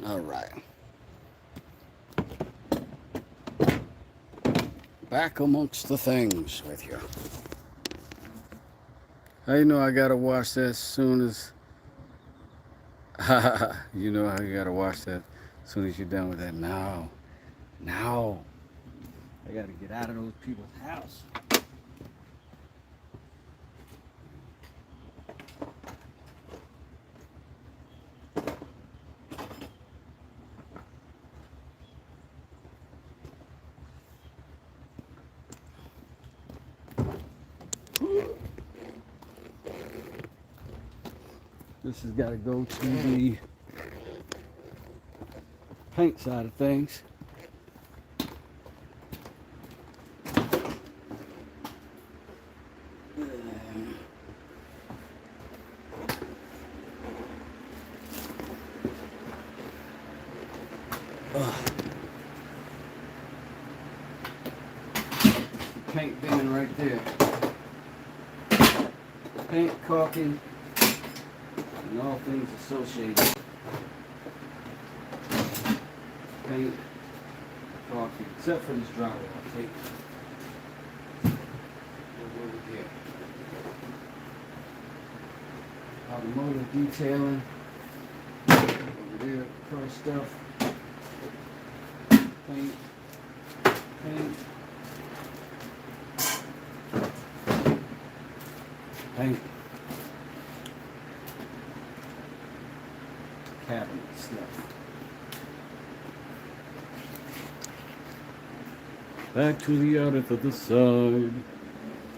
All right. Back amongst the things with you. How you know I gotta wash that as soon as... You know how you gotta wash that as soon as you're done with that. Now. I gotta get out of those people's house. This has got to go to the paint side of things. Paint bin right there. Paint, caulking, and all things associated. Paint, caulking, except for this drywall tape. Over here. Automotive detailing. Over there, car stuff. Paint. Paint. Cabinet stuff. Back to the out of the side.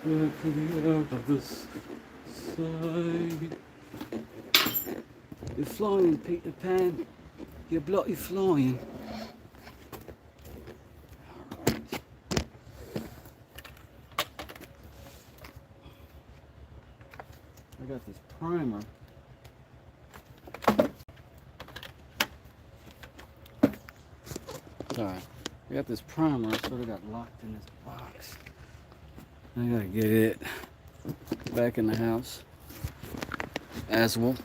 Back to the out of this side. You're flying, Peter Pan. You're bloody flying. I got this primer. Sorry. I got this primer, sort of got locked in this box. I gotta get it back in the house. As well.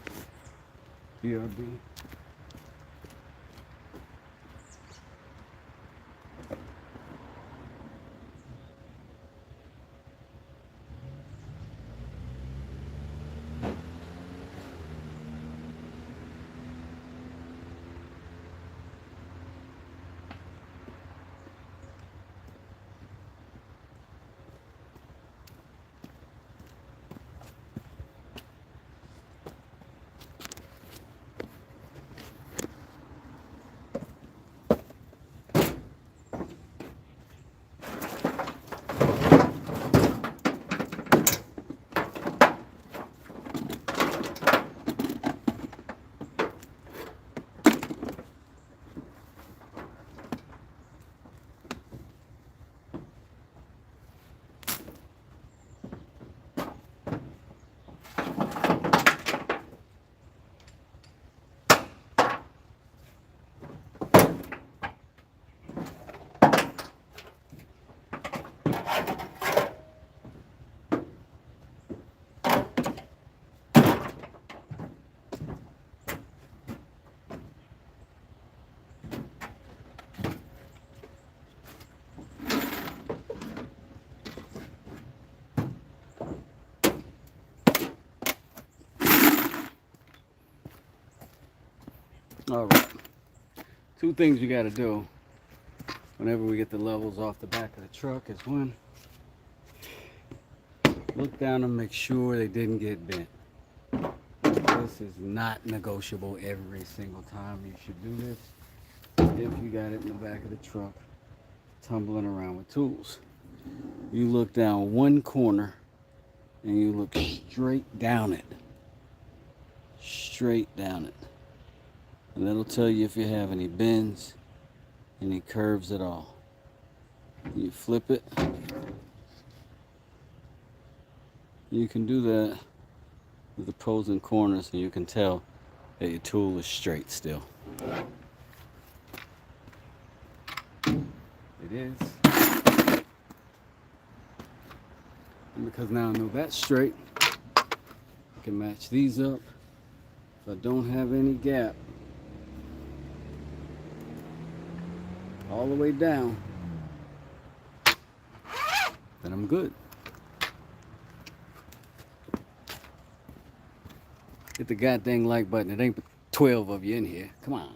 BRB. All right. Two things you got to do whenever we get the levels off the back of the truck is one, look down and make sure they didn't get bent. This is not negotiable every single time you should do this if you got it in the back of the truck tumbling around with tools. You look down one corner and you look straight down it. Straight down it. And that'll tell you if you have any bends, any curves at all. You flip it. You can do that with the opposing corners and you can tell that your tool is straight still. It is. And because now I know that's straight, I can match these up. If I don't have any gap all the way down, then I'm good. Hit the goddamn like button. It ain't 12 of you in here. Come on.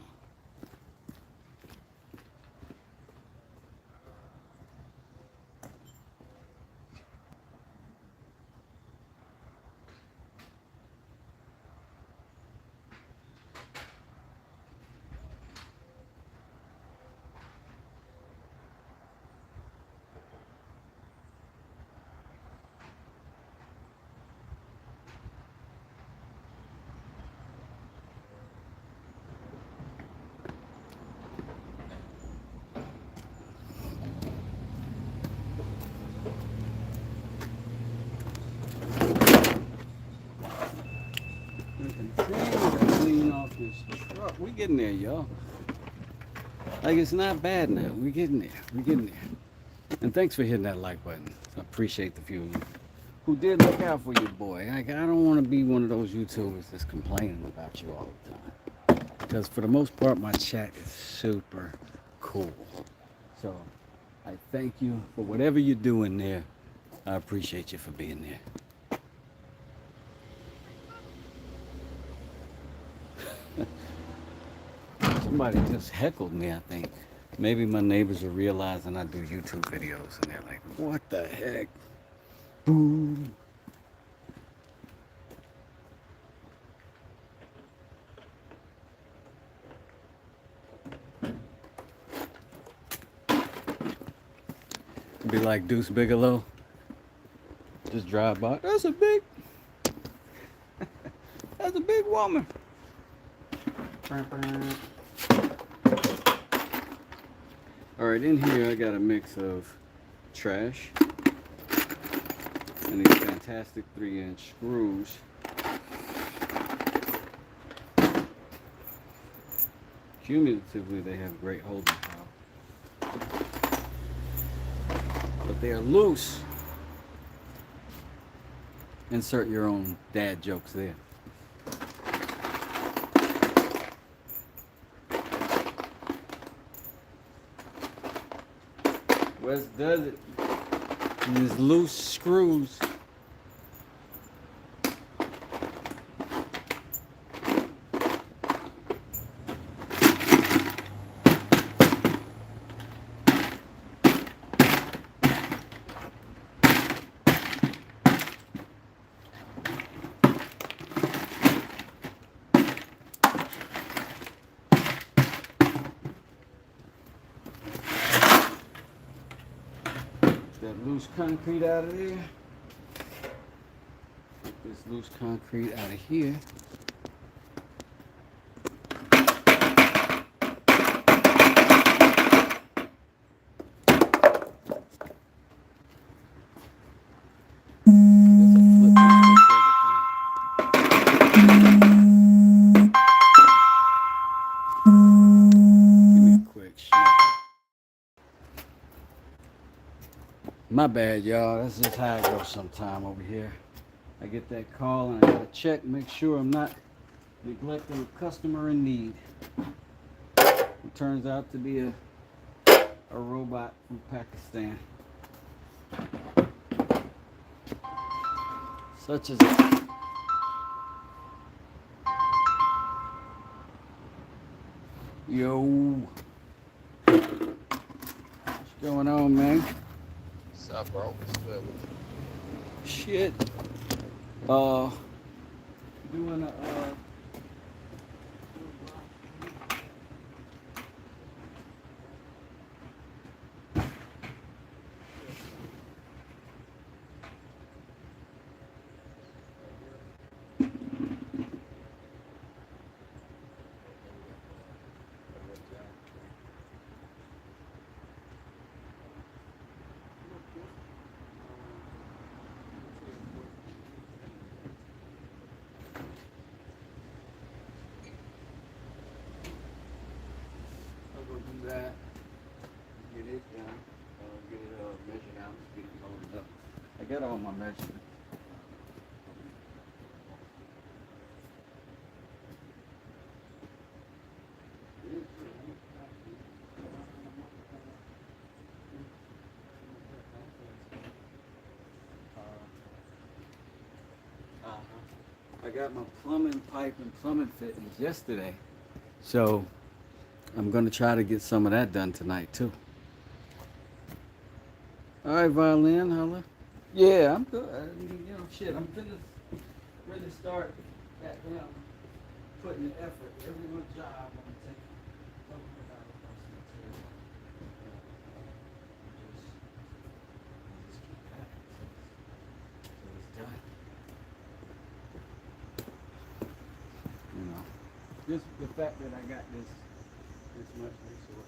Clean off this truck. We getting there, y'all. Like, it's not bad now. We getting there. We getting there. And thanks for hitting that like button. I appreciate the few of you who did look out for your boy. Like, I don't want to be one of those YouTubers that's complaining about you all the time. Because for the most part, my chat is super cool. So I thank you for whatever you're doing there. I appreciate you for being there. Somebody just heckled me, I think. Maybe my neighbors are realizing I do YouTube videos and they're like, what the heck? Boom. Be like Deuce Bigelow. Just drive by. That's a big woman. Alright, in here I got a mix of trash and these fantastic 3-inch screws. Cumulatively, they have great holding power. But they are loose. Insert your own dad jokes there. West does it. And these loose screws. That loose concrete out of there. Get this loose concrete out of here. My bad, y'all. That's just how it goes sometime over here. I get that call and I gotta check, make sure I'm not neglecting a customer in need. It turns out to be a robot from Pakistan. Such as it. Yo, what's going on, man? What's up, bro? What's good with Shit. Uh, doing a I'll go do that. Get it done. Get it measured out. Get it loaded up. I got all my measurements. I got my plumbing pipe and plumbing fittings yesterday, so I'm gonna try to get some of that done tonight too. All right, violin, holla. Yeah, I'm good. Shit, I'm finna really start back down, putting the effort. Everyone's job, I'm gonna take something about it, some material. Just keep that so it's done. You know, just the fact that I got this much resource.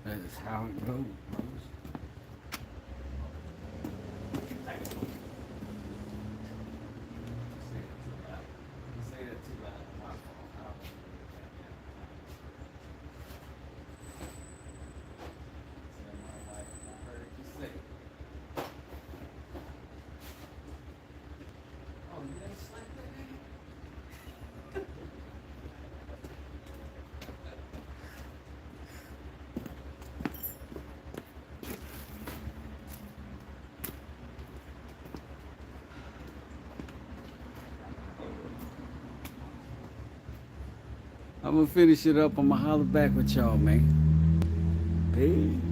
That is how it goes, bros. Say that too loud. My fault. My wife, I heard you say. Oh, you didn't slap that nigga? I'm gonna finish it up. I'm gonna holler back with y'all, man. Peace.